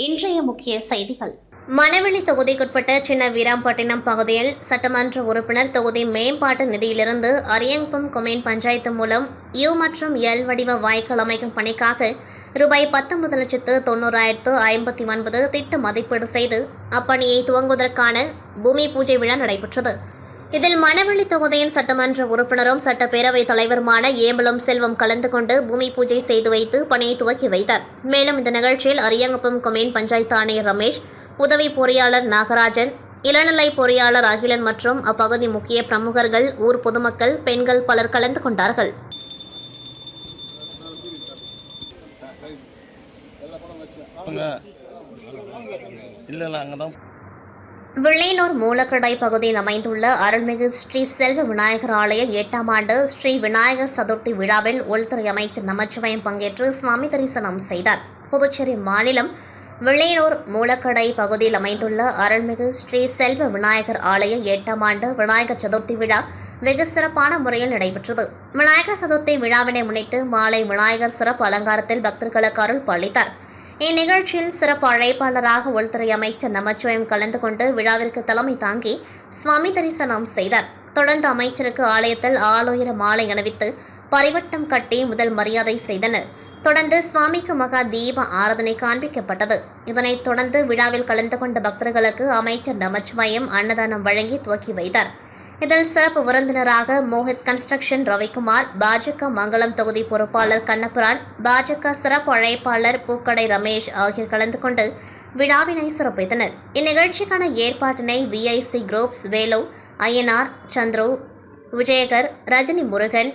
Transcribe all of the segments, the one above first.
இன்றைய முக்கிய செய்திகள். மணவெளி தொகுதிக்குட்பட்ட சின்ன வீராம்பட்டினம் பகுதியில் சட்டமன்ற உறுப்பினர் தொகுதி மேம்பாட்டு நிதியிலிருந்து அரியங்குப்பம் கொம்யூன் பஞ்சாயத்து மூலம் யூ மற்றும் எல் வடிவ வாய்க்கால் அமைக்கும் பணிக்காக ரூபாய் 19,90,059 திட்ட மதிப்பீடு செய்து அப்பணியை துவங்குவதற்கான பூமி பூஜை விழா நடைபெற்றது. இதில் மணவெளி தொகுதியின் சட்டமன்ற உறுப்பினரும் சட்டப்பேரவைத் தலைவருமான ஏம்பலம் செல்வம் கலந்து கொண்டு பூமி பூஜை செய்து வைத்து பணியை துவக்கி வைத்தார். மேலும் இந்த நிகழ்ச்சியில் அரியங்குப்பம் கொம்யூன் பஞ்சாயத்து ஆணையர் ரமேஷ், உதவி பொறியாளர் நாகராஜன், இளநிலை பொறியாளர் அகிலன் மற்றும் அப்பகுதி முக்கிய பிரமுகர்கள், ஊர் பொதுமக்கள், பெண்கள் பலர் கலந்து கொண்டார்கள். வில்லியனூர் மூலக்கடை பகுதியில் அமைந்துள்ள அருள்மிகு ஸ்ரீ செல்வ விநாயகர் ஆலய 8ஆம் ஆண்டு ஸ்ரீ விநாயகர் சதுர்த்தி விழாவில் உள்துறை அமைச்சர் நமச்சிவாயம் பங்கேற்று சுவாமி தரிசனம் செய்தார். புதுச்சேரி மாநிலம் வில்லியனூர் மூலக்கடை பகுதியில் அமைந்துள்ள அருள்மிகு ஸ்ரீ செல்வ விநாயகர் ஆலய 8ஆம் ஆண்டு விநாயகர் சதுர்த்தி விழா வெகு சிறப்பான முறையில் நடைபெற்றது. விநாயகர் சதுர்த்தி விழாவினை முன்னிட்டு மாலை விநாயகர் சிறப்பு அலங்காரத்தில் பக்தர்களுக்கு அருள் பாலித்தார். இந்நிகழ்ச்சியில் சிறப்பு அழைப்பாளராக உள்துறை அமைச்சர் நமச்சிவாயம் கலந்து கொண்டு விழாவிற்கு தலைமை தாங்கி சுவாமி தரிசனம் செய்தார். தொடர்ந்து அமைச்சருக்கு ஆலயத்தில் ஆலோயர மாலை அணிவித்து பரிவட்டம் கட்டி முதல் மரியாதை செய்தனர். தொடர்ந்து சுவாமிக்கு மகா தீப ஆராதனை காண்பிக்கப்பட்டது. இதனைத் தொடர்ந்து விழாவில் கலந்து கொண்ட பக்தர்களுக்கு அமைச்சர் நமச்சிவாயம் அன்னதானம் வழங்கி துவக்கி வைத்தார். இதில் சிறப்பு விருந்தினராக மோஹித் கன்ஸ்ட்ரக்ஷன் ரவிக்குமார், பாஜக மங்களம் தொகுதி பொறுப்பாளர் கண்ணபுரான், பாஜக சிறப்பு அழைப்பாளர் பூக்கடை ரமேஷ் ஆகியோர் கலந்து கொண்டு விழாவினை சிறப்பித்தனர். இந்நிகழ்ச்சிக்கான ஏற்பாட்டினை விஐசி குரூப்ஸ் வேலு, ஐயனார், சந்துரு, விஜயகர், ரஜினி முருகன்,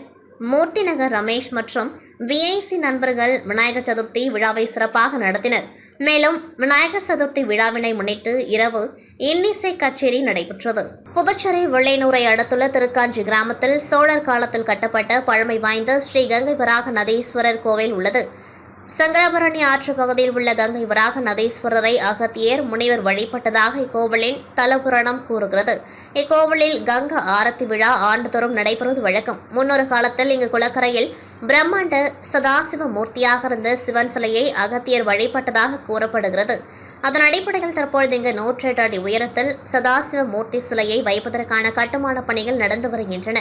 மூர்த்திநகர் ரமேஷ் மற்றும் விஐசி நண்பர்கள் விநாயகர் சதுர்த்தி விழாவை சிறப்பாக நடத்தினர். மேலும் விநாயகர் சதுர்த்தி விழாவினை முன்னிட்டு இரவு இன்னிசை கச்சேரி நடைபெற்றது. புதுச்சேரி வெள்ளையனூரை அடுத்துள்ள திருக்காஞ்சி கிராமத்தில் சோழர் காலத்தில் கட்டப்பட்ட பழமை வாய்ந்த ஸ்ரீ கங்கை வராக நதீஸ்வரர் கோவில் உள்ளது. சங்கராபரணி ஆற்று பகுதியில் உள்ள கங்கை வராக நதீஸ்வரரை அகத்தியர் முனிவர் வழிபட்டதாக இக்கோவிலின் தலபுராணம் கூறுகிறது. இக்கோவிலில் கங்க ஆரத்தி விழா ஆண்டுதோறும் நடைபெறுவது வழக்கம். முன்னொரு காலத்தில் இங்கு குளக்கரையில் பிரம்மாண்ட சதாசிவ மூர்த்தியாக இருந்த சிவன் சிலையை அகத்தியர் வழிபட்டதாக கூறப்படுகிறது. அதன் அடிப்படையில் தற்பொழுது இங்கு 108 அடி உயரத்தில் சதாசிவ மூர்த்தி சிலையை வைப்பதற்கான கட்டுமான பணிகள் நடந்து வருகின்றன.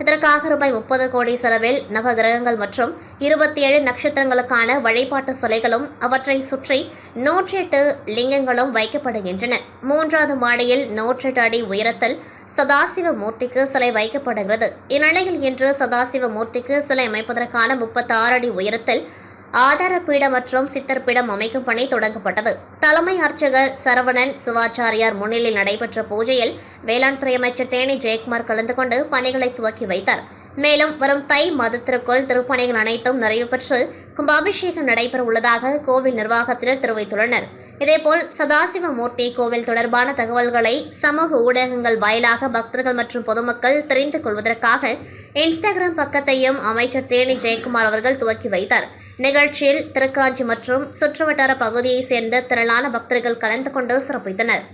இதற்காக ரூபாய் 30 கோடி செலவில் நவகிரகங்கள் மற்றும் 27 நட்சத்திரங்களுக்கான வழிபாட்டு சிலைகளும் அவற்றை சுற்றி 108 லிங்கங்களும் வைக்கப்படுகின்றன. 3வது மாடியில் 108 அடி உயரத்தில் சதாசிவ மூர்த்திக்கு சிலை வைக்கப்படுகிறது. இந்நிலையில் இன்று சதாசிவ மூர்த்திக்கு சிலை அமைப்பதற்கான 36 அடி உயரத்தில் ஆதார பீடம் மற்றும் சித்தர் பீடம் அமைக்கும் பணி தொடங்கப்பட்டது. தலைமை அர்ச்சகர் சரவணன் சிவாச்சாரியார் முன்னிலையில் நடைபெற்ற பூஜையில் வேளாண் துறை அமைச்சர் தேனி ஜெயக்குமார் கலந்து கொண்டு பணிகளை துவக்கி வைத்தார். மேலும் வரும் தை மாதத்திற்குள் திருப்பணிகள் அனைத்தும் நிறைவு பெற்று கும்பாபிஷேகம் நடைபெற உள்ளதாக கோவில் நிர்வாகத்தினர் தெரிவித்துள்ளனர். இதேபோல் சதாசிவ மூர்த்தி கோவில் தொடர்பான தகவல்களை சமூக ஊடகங்கள் வாயிலாக பக்தர்கள் மற்றும் பொதுமக்கள் தெரிந்து கொள்வதற்காக இன்ஸ்டாகிராம் பக்கத்தையும் அமைச்சர் தேனி ஜெயக்குமார் அவர்கள் துவக்கி வைத்தார். நிகழ்ச்சியில் திருக்காஞ்சி மற்றும் சுற்றுவட்டார பகுதியைச் சேர்ந்த திரளான பக்தர்கள் கலந்து கொண்டு சிறப்பித்தனர்.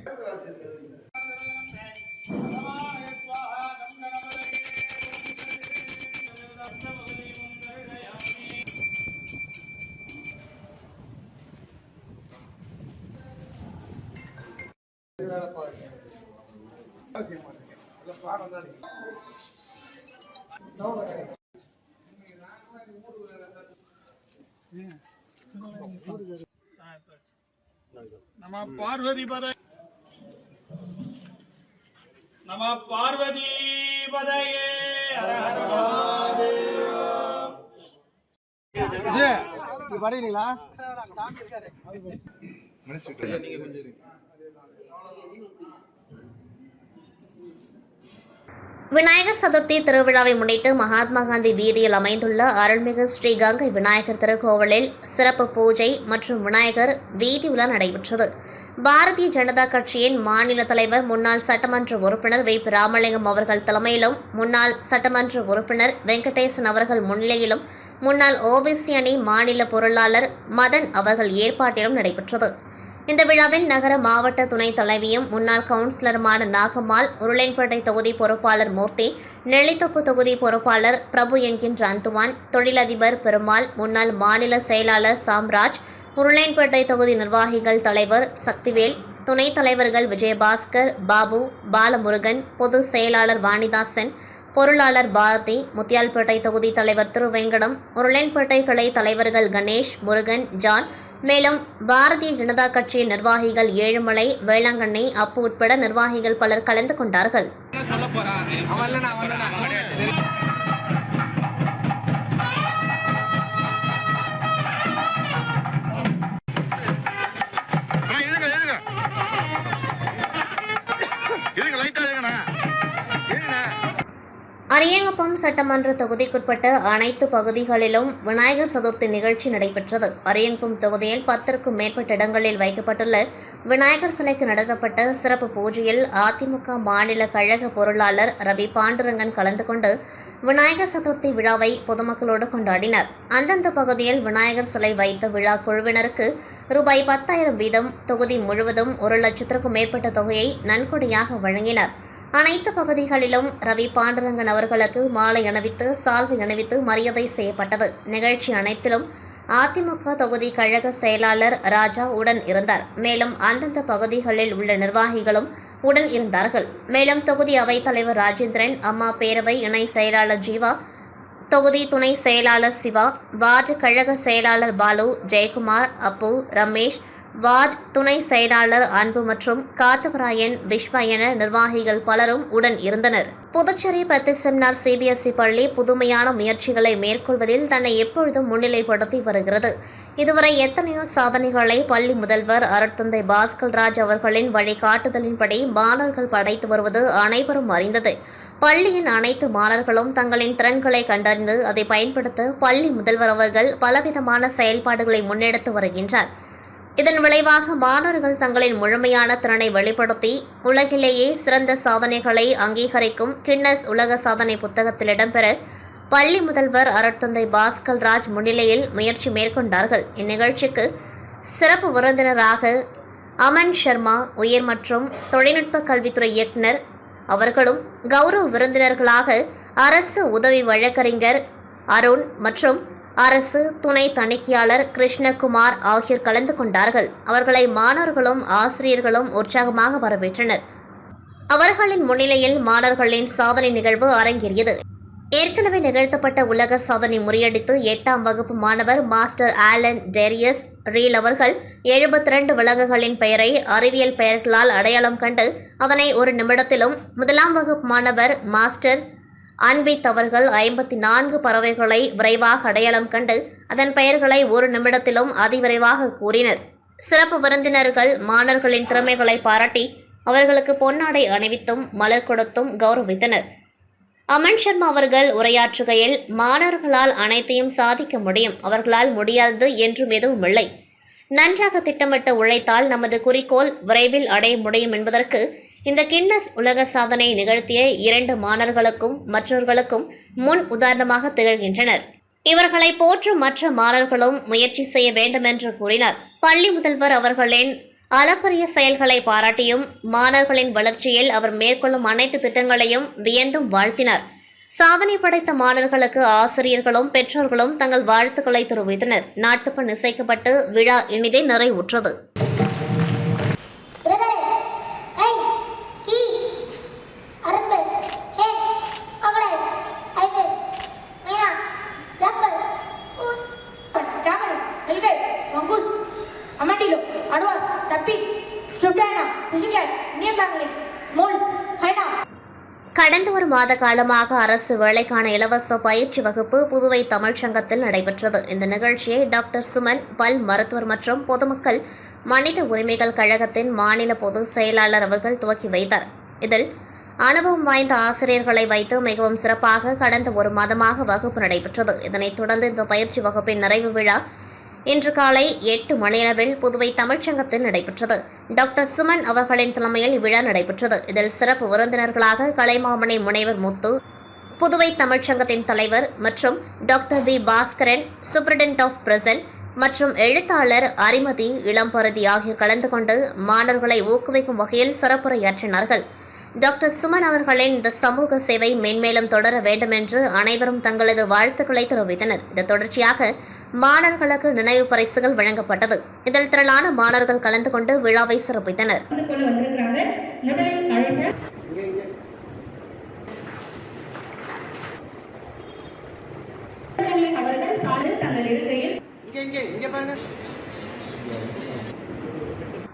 நம பார்வதி பதை நம பார்வதி பதையே ஹர ஹர மகாதேவா. விநாயகர் சதுர்த்தி திருவிழாவை முன்னிட்டு மகாத்மா காந்தி வீதியில் அமைந்துள்ள அருள்மிகு ஸ்ரீ கங்கை விநாயகர் திருக்கோவிலில் சிறப்பு பூஜை மற்றும் விநாயகர் வீதி உலா நடைபெற்றது. பாரதிய ஜனதா கட்சியின் மாநில தலைவர் முன்னாள் சட்டமன்ற உறுப்பினர் வி. ராமலிங்கம் அவர்கள் தலைமையிலும், முன்னாள் சட்டமன்ற உறுப்பினர் வெங்கடேசன் அவர்கள் முன்னிலையிலும், முன்னாள் ஓபிசி அணி மாநில பொருளாளர் மதன் அவர்கள் ஏற்பாட்டிலும் நடைபெற்றது. இந்த விழாவில் நகர மாவட்ட துணைத் தலைவியும் முன்னாள் கவுன்சிலருமான நாகம்மாள், உருளையன்பேட்டை தொகுதி பொறுப்பாளர் மூர்த்தி, நெல்லித்தோப்பு தொகுதி பொறுப்பாளர் பிரபு என்கின்ற அந்துவான், தொழிலதிபர் பெருமாள், முன்னாள் மாநில செயலாளர் சாம்ராஜ், உருளையன்பேட்டை தொகுதி நிர்வாகிகள் தலைவர் சக்திவேல், துணைத் தலைவர்கள் விஜயபாஸ்கர், பாபு, பாலமுருகன், பொதுச் செயலாளர் வாணிதாசன், பொருளாளர் பாரதி, முத்தியால்பேட்டை தொகுதி தலைவர் திருவேங்கடம், உருளையன்பேட்டை கிளை தலைவர்கள் கணேஷ், முருகன், ஜான், மேலும் பாரதிய ஜனதா கட்சியின் நிர்வாகிகள் ஏழுமலை, வேளாங்கண்ணி, அப்பு உட்பட நிர்வாகிகள் பலர் கலந்து கொண்டார்கள். அரியங்குப்பம் சட்டமன்ற தொகுதிக்குட்பட்ட அனைத்து பகுதிகளிலும் விநாயகர் சதுர்த்தி நிகழ்ச்சி நடைபெற்றது. அரியங்குப்பம் தொகுதியில் 10க்கும் மேற்பட்ட இடங்களில் வைக்கப்பட்டுள்ள விநாயகர் சிலைக்கு நடத்தப்பட்ட சிறப்பு பூஜையில் அதிமுக மாநில கழக பொருளாளர் ரவி பாண்டுரங்கன் கலந்து கொண்டு விநாயகர் சதுர்த்தி விழாவை பொதுமக்களோடு கொண்டாடினர். அந்தந்த பகுதியில் விநாயகர் சிலை வைத்த விழா குழுவினருக்கு ரூபாய் 10,000 வீதம் தொகுதி முழுவதும் 1,00,000க்கும் மேற்பட்ட தொகையை நன்கொடையாக வழங்கினர். அனைத்து பகுதிகளிலும் ரவி பாண்டுரங்கன் அவர்களுக்கு மாலை அணிவித்து சால்வை அணிவித்து மரியாதை செய்யப்பட்டது. நிகழ்ச்சி அனைத்திலும் அதிமுக தொகுதி கழக செயலாளர் ராஜா உடன் இருந்தார். மேலும் அந்தந்த பகுதிகளில் உள்ள நிர்வாகிகளும் உடன் இருந்தார்கள். மேலும் தொகுதி அவைத்தலைவர் ராஜேந்திரன், அம்மா பேரவை இணை செயலாளர் ஜீவா, தொகுதி துணை செயலாளர் சிவா, வார்டு கழக செயலாளர் பாலு, ஜெயக்குமார், அப்பு, ரமேஷ், வார்டு துணை செயலாளர் அன்பு மற்றும் காத்தவராயன், விஸ்வா என நிர்வாகிகள் பலரும் உடன் இருந்தனர். புதுச்சேரி பத்திசெமினார் சிபிஎஸ்இ பள்ளி புதுமையான முயற்சிகளை மேற்கொள்வதில் தன்னை எப்பொழுதும் முன்னிலைப்படுத்தி வருகிறது. இதுவரை எத்தனையோ சாதனைகளை பள்ளி முதல்வர் அருட்தந்தை பாஸ்கர்ராஜ் அவர்களின் வழிகாட்டுதலின்படி மாணவர்கள் படைத்து வருவது அனைவரும் அறிந்தது. பள்ளியின் அனைத்து மாணவர்களும் தங்களின் திறன்களை கண்டறிந்து அதை பயன்படுத்த பள்ளி முதல்வர் அவர்கள் பலவிதமான செயல்பாடுகளை முன்னெடுத்து வருகின்றார். இதன் விளைவாக மாணவர்கள் தங்களின் முழுமையான திறனை வெளிப்படுத்தி உலகிலேயே சிறந்த சாதனைகளை அங்கீகரிக்கும் கின்னஸ் உலக சாதனை புத்தகத்தில் இடம்பெற பள்ளி முதல்வர் அருட்தந்தை பாஸ்கர்ராஜ் முன்னிலையில் முயற்சி மேற்கொண்டார்கள். இந்நிகழ்ச்சிக்கு சிறப்பு விருந்தினராக அமன் சர்மா, உயர் மற்றும் தொழில்நுட்ப கல்வித்துறை இயக்குனர் அவர்களும், கௌரவ விருந்தினர்களாக அரசு உதவி வழக்கறிஞர் அருண் மற்றும் அரசு துணை தணிக்கையாளர் கிருஷ்ணகுமார் ஆகியோர் கலந்து கொண்டார்கள். அவர்களை மாணவர்களும் ஆசிரியர்களும் உற்சாகமாக வரவேற்றனர். அவர்களின் முன்னிலையில் மாணவர்களின் சாதனை நிகழ்வு அரங்கேறியது. ஏற்கனவே நிகழ்த்தப்பட்ட உலக சாதனை முறியடித்து 8ஆம் வகுப்பு மாணவர் மாஸ்டர் ஆலன் டேரியஸ் ரீல் அவர்கள் 72 விலங்குகளின் பெயரை அறிவியல் பெயர்களால் அடையாளம் கண்டு அதனை ஒரு நிமிடத்திலும், 1ஆம் வகுப்பு மாணவர் மாஸ்டர் அன்பித் அவர்கள் 54 பறவைகளை விரைவாக அடையாளம் கண்டு அதன் பெயர்களை ஒரு நிமிடத்திலும் அதிவிரைவாக கூறினர். சிறப்பு விருந்தினர்கள் மாணவர்களின் திறமைகளை பாராட்டி அவர்களுக்கு பொன்னாடை அணிவித்தும் மலர் கொடுத்தும் கௌரவித்தனர். அமன் சர்மா அவர்கள் உரையாற்றுகையில், மாணவர்களால் அனைத்தையும் சாதிக்க முடியும், அவர்களால் முடியாது என்றும் எதுவும் இல்லை. நன்றாக திட்டமிட்டு உழைத்தால் நமது குறிக்கோள் விரைவில் அடைய முடியும் என்பதற்கு இந்த கின்னஸ் உலக சாதனை நிகழ்த்திய 2 மாணவர்களுக்கும் மற்றவர்களுக்கும் முன் உதாரணமாக திகழ்கின்றனர். இவர்களை போற்றும் மற்ற மாணவர்களும் முயற்சி செய்ய வேண்டும் என்று கூறினார். பள்ளி முதல்வர் அவர்களின் அளப்பரிய செயல்களை பாராட்டியும் மாணவர்களின் வளர்ச்சியில் அவர் மேற்கொள்ளும் அனைத்து திட்டங்களையும் வியந்தும் வாழ்த்தினார். சாதனை படைத்த மாணவர்களுக்கு ஆசிரியர்களும் பெற்றோர்களும் தங்கள் வாழ்த்துக்களை தெரிவித்தனர். நாட்டுப்பண் இசைக்கப்பட்டு விழா இனிதே நிறைவுற்றது. கடந்த ஒரு மாத காலமாக அரசு வேலைக்கான இலவச பயிற்சி வகுப்பு புதுவை தமிழ்ச்சங்கத்தில் நடைபெற்றது. இந்த நிகழ்ச்சியை டாக்டர் சுமன், பல் மருத்துவர் மற்றும் பொதுமக்கள் மனித உரிமைகள் கழகத்தின் மாநில பொதுச் செயலாளர் அவர்கள் துவக்கி வைத்தார். இதில் அனுபவம் வாய்ந்த ஆசிரியர்களை வைத்து மிகவும் சிறப்பாக கடந்த ஒரு மாதமாக வகுப்பு நடைபெற்றது. இதனைத் தொடர்ந்து இந்த பயிற்சி வகுப்பின் நிறைவு விழா இன்று காலை 8 மணியளவில் புதுவை தமிழ்ச்சங்கத்தில் நடைபெற்றது. டாக்டர் சுமன் அவர்களின் தலைமையில் இவ்விழா நடைபெற்றது. இதில் சிறப்பு விருந்தினர்களாக கலைமாமணி முனைவர் முத்து, புதுவை தமிழ்ச்சங்கத்தின் தலைவர் மற்றும் doctor V Baskaran, superintendent of present மற்றும் எழுத்தாளர் அரிமதி இளம்பருதி ஆகியோர் கலந்து கொண்டு மாணவர்களை ஊக்குவிக்கும் வகையில் சிறப்புரையாற்றினார்கள். டாக்டர் சுமன் அவர்களின் இந்த சமூக சேவை மென்மேலும் தொடர வேண்டும் என்று அனைவரும் தங்களது வாழ்த்துக்களை தெரிவித்தனர். இது தொடர்ச்சியாக மாணவர்களுக்கு நினைவு பரிசுகள் வழங்கப்பட்டது. இதில் திரளான மாணவர்கள் கலந்து கொண்டு விழாவை சிறப்பித்தனர்.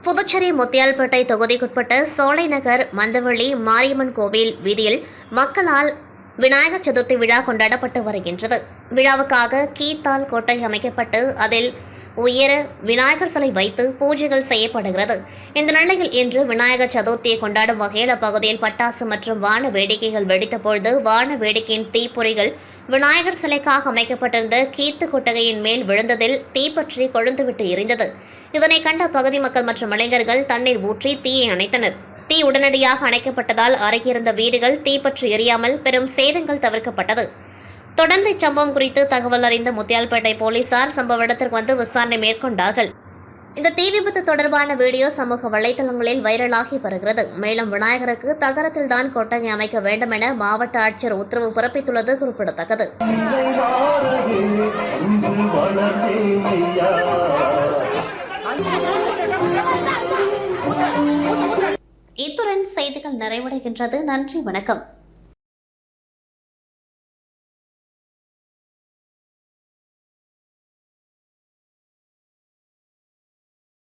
புதுச்சேரி முத்தியால்பேட்டை தொகுதிக்குட்பட்ட சோலைநகர் மந்தவெளி மாரியம்மன் கோவில் வீதியில் மக்களால் விநாயகர் சதுர்த்தி விழா கொண்டாடப்பட்டு வருகின்றது. விழாவுக்காக கீத்தால் கோட்டை அமைக்கப்பட்டு அதில் உயர விநாயகர் சிலை வைத்து பூஜைகள் செய்யப்படுகிறது. இந்த நிலையில் இன்று விநாயகர் சதுர்த்தியை கொண்டாடும் வகையில் அப்பகுதியில் பட்டாசு மற்றும் வான வேடிக்கைகள் வெடித்த பொழுது வான வேடிக்கையின் தீப்பொறிகள் விநாயகர் சிலைக்காக அமைக்கப்பட்டிருந்த கீத்து கொட்டகையின் மேல் விழுந்ததில் தீப்பற்றி கொழுந்துவிட்டு எரிந்தது. இதனை கண்ட பகுதி மக்கள் மற்றும் இளைஞர்கள் தண்ணீர் ஊற்றி தீயை அணைத்தனர். தீ உடனடியாக அணைக்கப்பட்டதால் அருகிருந்த வீடுகள் தீப்பற்றி எரியாமல் பெரும் சேதங்கள் தவிர்க்கப்பட்டது. தொடர்ந்து இச்சம்பவம் குறித்து தகவல் அறிந்த முத்தியால்பேட்டை போலீசார் சம்பவ இடத்திற்கு வந்து விசாரணை மேற்கொண்டார்கள். இந்த தீ விபத்து தொடர்பான வீடியோ சமூக வலைதளங்களில் வைரலாகி வருகிறது. மேலும் விநாயகருக்கு தகரத்தில்தான் கொட்டகை அமைக்க வேண்டும் என மாவட்ட ஆட்சியர் உத்தரவு பிறப்பித்துள்ளது குறிப்பிடத்தக்கது. இத்துடன் செய்திகள் நிறைவடைகின்றது. நன்றி, வணக்கம்.